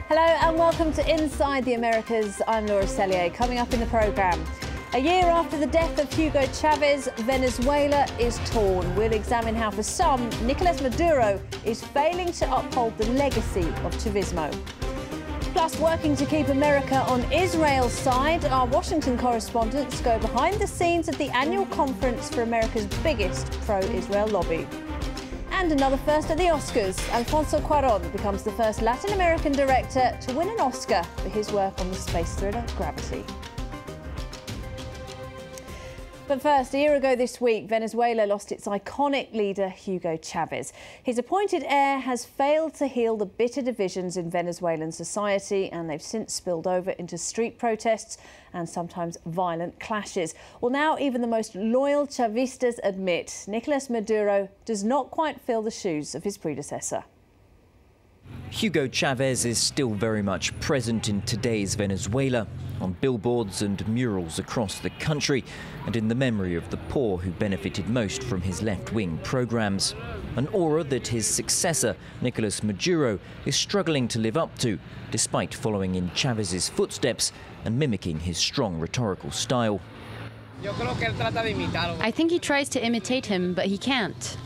Hello and welcome to Inside the Americas. I'm Laura Cellier. Coming up in the programme, a year after the death of Hugo Chavez, Venezuela is torn. We'll examine how for some, Nicolas Maduro is failing to uphold the legacy of Chavismo. Plus, working to keep America on Israel's side, our Washington correspondents go behind the scenes at the annual conference for America's biggest pro-Israel lobby. And another first at the Oscars. Alfonso Cuarón becomes the first Latin American director to win an Oscar for his work on the space thriller Gravity. But first, a year ago this week, Venezuela lost its iconic leader, Hugo Chavez. His appointed heir has failed to heal the bitter divisions in Venezuelan society, and they've since spilled over into street protests and sometimes violent clashes. Well, now even the most loyal Chavistas admit Nicolas Maduro does not quite fill the shoes of his predecessor. Hugo Chavez is still very much present in today's Venezuela, on billboards and murals across the country, and in the memory of the poor who benefited most from his left-wing programs. An aura that his successor, Nicolas Maduro, is struggling to live up to, despite following in Chavez's footsteps and mimicking his strong rhetorical style. I think he tries to imitate him, but he can't.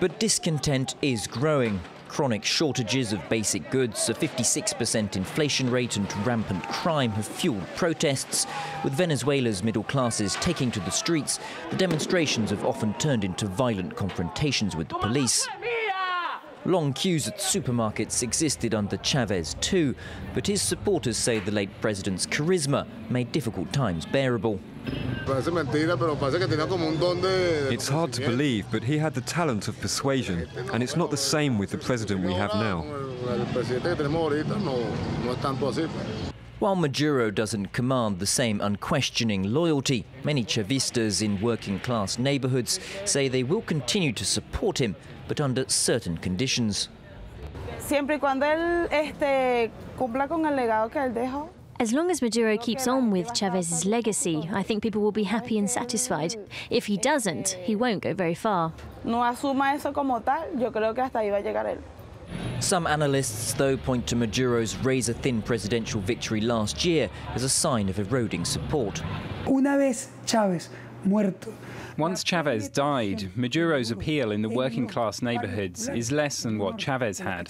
But discontent is growing. Chronic shortages of basic goods, a 56% inflation rate and rampant crime have fueled protests. With Venezuela's middle classes taking to the streets, the demonstrations have often turned into violent confrontations with the police. Long queues at supermarkets existed under Chavez too, but his supporters say the late president's charisma made difficult times bearable. It's hard to believe, but he had the talent of persuasion, and it's not the same with the president we have now. While Maduro doesn't command the same unquestioning loyalty, many Chavistas in working-class neighborhoods say they will continue to support him, but under certain conditions. As long as Maduro keeps on with Chavez's legacy, I think people will be happy and satisfied. If he doesn't, he won't go very far. Some analysts, though, point to Maduro's razor-thin presidential victory last year as a sign of eroding support. Once Chavez died, Maduro's appeal in the working-class neighborhoods is less than what Chavez had.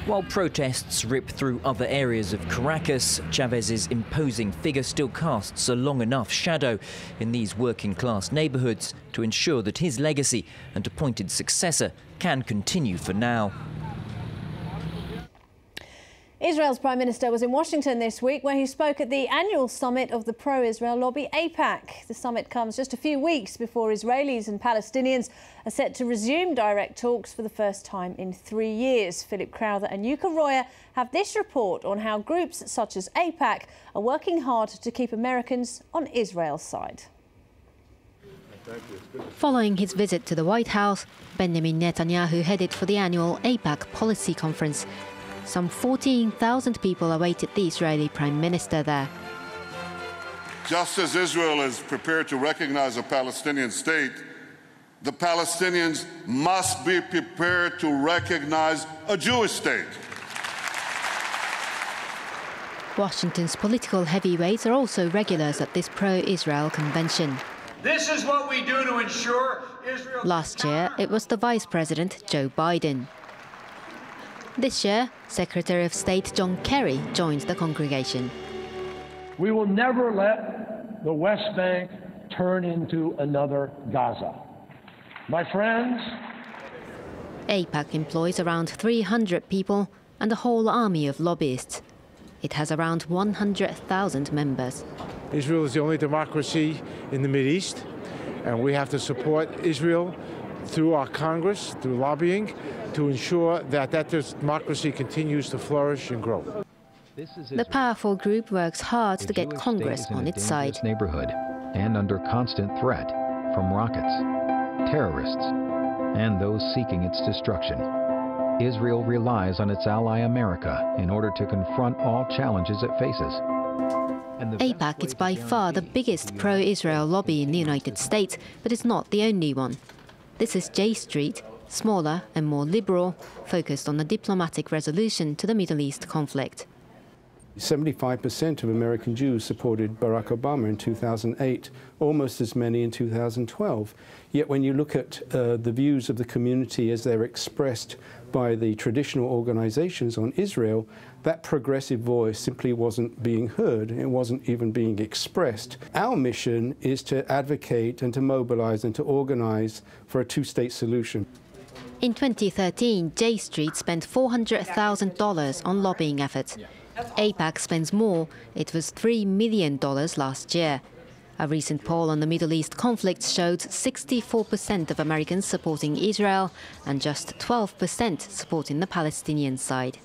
While protests rip through other areas of Caracas, Chavez's imposing figure still casts a long enough shadow in these working-class neighborhoods to ensure that his legacy and appointed successor can continue for now. Israel's Prime Minister was in Washington this week, where he spoke at the annual summit of the pro-Israel lobby, AIPAC. The summit comes just a few weeks before Israelis and Palestinians are set to resume direct talks for the first time in 3 years. Philip Crowther and Yuka Royer have this report on how groups such as AIPAC are working hard to keep Americans on Israel's side. Following his visit to the White House, Benjamin Netanyahu headed for the annual AIPAC policy conference. Some 14,000 people awaited the Israeli Prime Minister there. Just as Israel is prepared to recognize a Palestinian state, the Palestinians must be prepared to recognize a Jewish state. Washington's political heavyweights are also regulars at this pro-Israel convention. This is what we do to ensure Israel... Last year, it was the Vice President, Joe Biden. This year, Secretary of State John Kerry joined the congregation. We will never let the West Bank turn into another Gaza. My friends, AIPAC employs around 300 people and a whole army of lobbyists. It has around 100,000 members. Israel is the only democracy in the Middle East, and we have to support Israel through our Congress, through lobbying, to ensure that that democracy continues to flourish and grow. The powerful group works hard to get Congress on its side. Neighborhood and under constant threat from rockets, terrorists, and those seeking its destruction. Israel relies on its ally America in order to confront all challenges it faces. AIPAC is by far the biggest pro-Israel lobby in the United States, but it's not the only one. This is J Street, smaller and more liberal, focused on a diplomatic resolution to the Middle East conflict. 75% of American Jews supported Barack Obama in 2008, almost as many in 2012. Yet when you look at the views of the community as they're expressed by the traditional organizations on Israel, that progressive voice simply wasn't being heard. It wasn't even being expressed. Our mission is to advocate and to mobilize and to organize for a two-state solution. In 2013, J Street spent $400,000 on lobbying efforts. AIPAC spends more. It was $3 million last year. A recent poll on the Middle East conflict showed 64% of Americans supporting Israel and just 12% supporting the Palestinian side.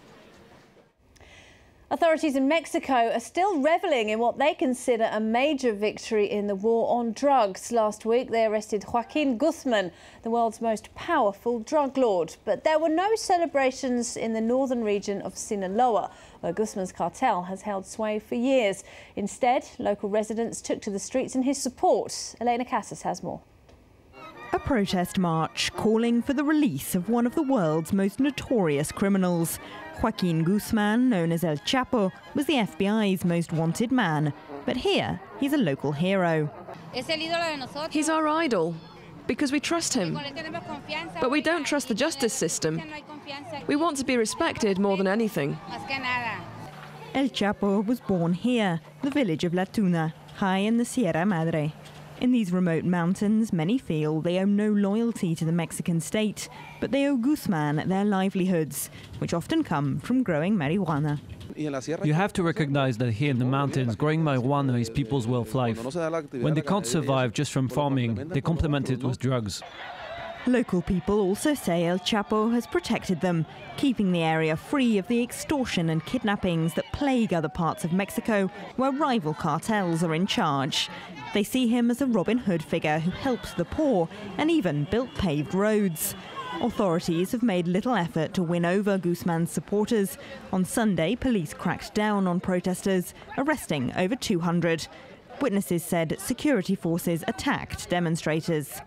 Authorities in Mexico are still revelling in what they consider a major victory in the war on drugs. Last week, they arrested Joaquín Guzmán, the world's most powerful drug lord. But there were no celebrations in the northern region of Sinaloa, where Guzmán's cartel has held sway for years. Instead, local residents took to the streets in his support. Elena Casas has more. A protest march calling for the release of one of the world's most notorious criminals. Joaquín Guzmán, known as El Chapo, was the FBI's most wanted man. But here, he's a local hero. He's our idol, because we trust him. But we don't trust the justice system. We want to be respected more than anything. El Chapo was born here, the village of La Tuna, high in the Sierra Madre. In these remote mountains, many feel they owe no loyalty to the Mexican state, but they owe Guzmán their livelihoods, which often come from growing marijuana. You have to recognize that here in the mountains, growing marijuana is people's way of life. When they can't survive just from farming, they complement it with drugs. Local people also say El Chapo has protected them, keeping the area free of the extortion and kidnappings that plague other parts of Mexico, where rival cartels are in charge. They see him as a Robin Hood figure who helped the poor and even built paved roads. Authorities have made little effort to win over Guzmán's supporters. On Sunday, police cracked down on protesters, arresting over 200. Witnesses said security forces attacked demonstrators.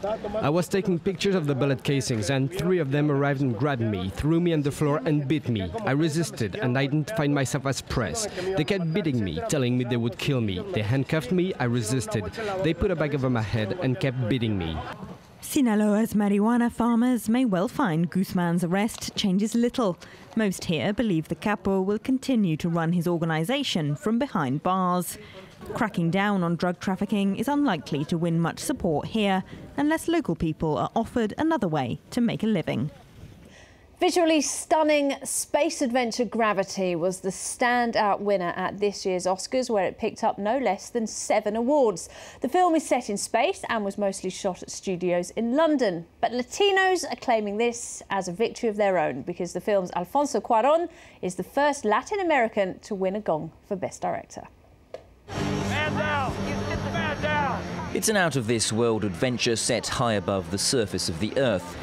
I was taking pictures of the bullet casings and 3 of them arrived and grabbed me, threw me on the floor and beat me. I resisted and identified myself as press. They kept beating me, telling me they would kill me. They handcuffed me, I resisted. They put a bag over my head and kept beating me. Sinaloa's marijuana farmers may well find Guzmán's arrest changes little. Most here believe the capo will continue to run his organization from behind bars. Cracking down on drug trafficking is unlikely to win much support here unless local people are offered another way to make a living. Visually stunning space adventure Gravity was the standout winner at this year's Oscars, where it picked up no less than 7 awards. The film is set in space and was mostly shot at studios in London. But Latinos are claiming this as a victory of their own, because the film's Alfonso Cuarón is the first Latin American to win a Gong for Best Director. Man down! Man down! It's an out-of-this-world adventure set high above the surface of the Earth.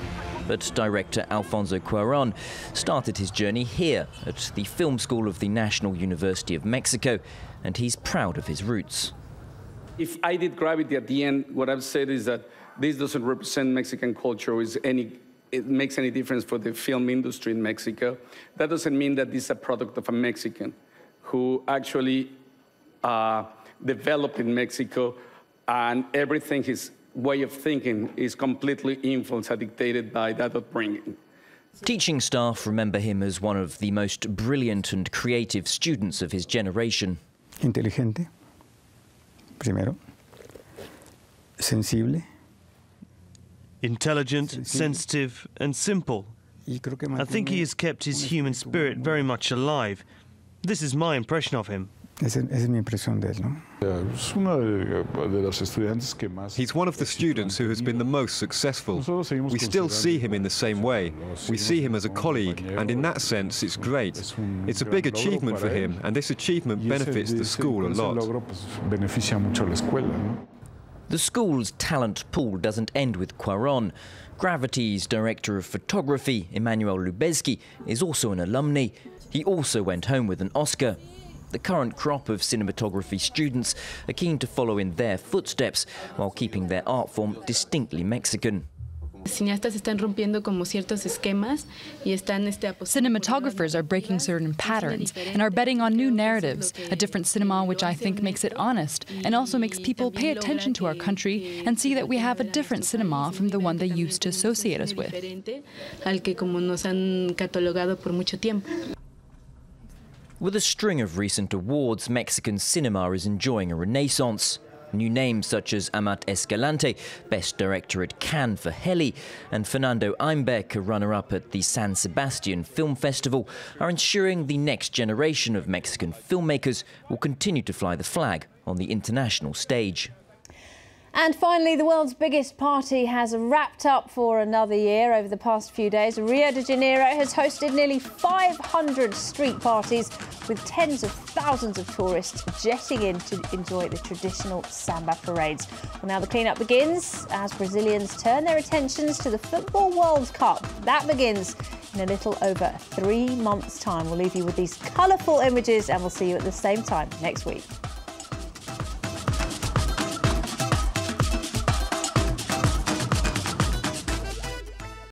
But director Alfonso Cuarón started his journey here at the film school of the National University of Mexico, and he's proud of his roots. If I did Gravity at the end, what I've said is that this doesn't represent Mexican culture or it makes any difference for the film industry in Mexico. That doesn't mean that this is a product of a Mexican who actually developed in Mexico, and everything his way of thinking is completely influenced and dictated by that upbringing. Teaching staff remember him as one of the most brilliant and creative students of his generation. Inteligente, primero. Sensible. Intelligent, sensitive and simple. I think he has kept his human spirit very much alive. This is my impression of him. Esa es mi impresión de él, ¿no? He's one of the students who has been the most successful. We still see him in the same way. We see him as a colleague, and in that sense it's great. It's a big achievement for him, and this achievement benefits the school a lot. The school's talent pool doesn't end with Cuarón. Gravity's director of photography, Emmanuel Lubezki, is also an alumni. He also went home with an Oscar. The current crop of cinematography students are keen to follow in their footsteps while keeping their art form distinctly Mexican. Cinematographers are breaking certain patterns and are betting on new narratives, a different cinema which I think makes it honest and also makes people pay attention to our country and see that we have a different cinema from the one they used to associate us with. With a string of recent awards, Mexican cinema is enjoying a renaissance. New names such as Amat Escalante, Best Director at Cannes for Heli, and Fernando Einbeck, a runner-up at the San Sebastian Film Festival, are ensuring the next generation of Mexican filmmakers will continue to fly the flag on the international stage. And finally, the world's biggest party has wrapped up for another year. Over the past few days, Rio de Janeiro has hosted nearly 500 street parties with tens of thousands of tourists jetting in to enjoy the traditional samba parades. Well, now the clean-up begins as Brazilians turn their attentions to the Football World Cup. That begins in a little over 3 months' time. We'll leave you with these colourful images and we'll see you at the same time next week.